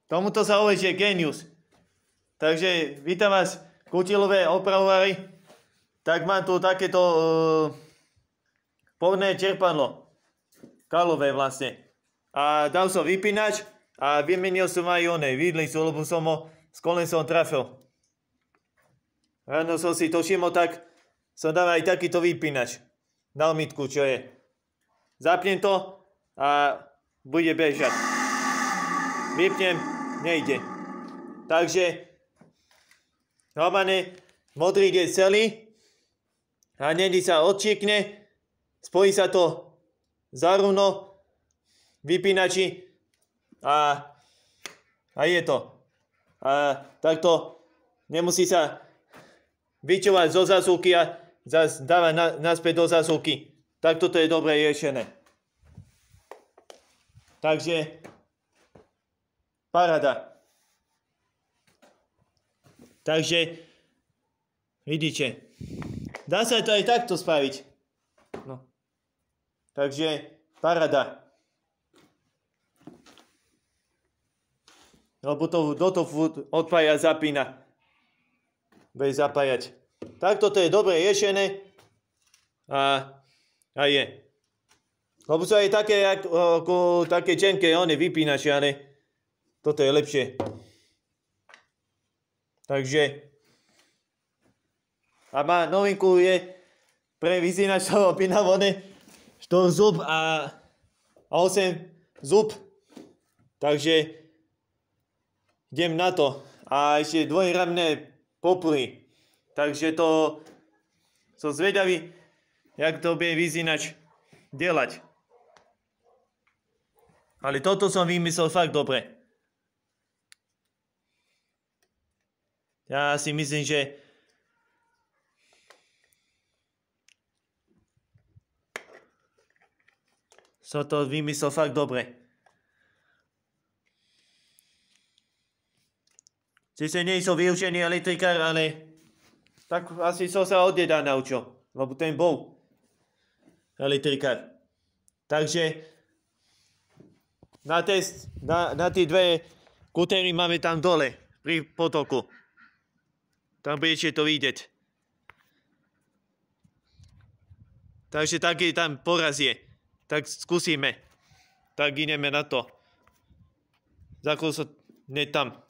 Tomuto sa hovorí, že genius. Takže vítam vás, kutilové opravovári. Tak mám tu takéto pohodné čerpadlo. Kalové vlastne. A dal som vypínač a vymenil som aj vidlicu, lebo som ho s kolesom trafil. Ráno som si to všimol, tak som dal aj takýto vypínač. Na omitku, čo je. Zapnem to a bude bežať. Vypnem, nejde. Takže normálne modrý je celý a nedy sa odčíkne, spojí sa to zarovno vypínači a je to. A takto nemusí sa vyčovať zo zásuvky a zase dávať naspäť do zásuvky. Takto to je dobre riešené. Takže paráda. Takže vidíte, dá sa to aj takto spraviť. No. Takže paráda. Lebo to odpája, zapína. Bude zapájať. Takto to je dobre riešené. A je. Lebo sú aj také, také čenké, vypínače, ale toto je lepšie. Takže a má novinku je pre vyzínačov opínavone 4 zub a 8 zub. Takže idem na to. A ešte dvojramné popruhy. Takže to som zvedavý, jak to bude vyzínač delať. Ale toto som vymyslel fakt dobre. Ja si myslím, že som to vymyslel fakt dobre. Sice nie som vyučený elektrikár, ale tak asi som sa od deda naučil, lebo ten bol elektrikár. Takže na test, na tie dve kutery máme tam dole, pri potoku. Tam budete to vidieť. Takže taký tam poraz je. Tak skúsime. Tak ideme na to. Za chvíľu som tam.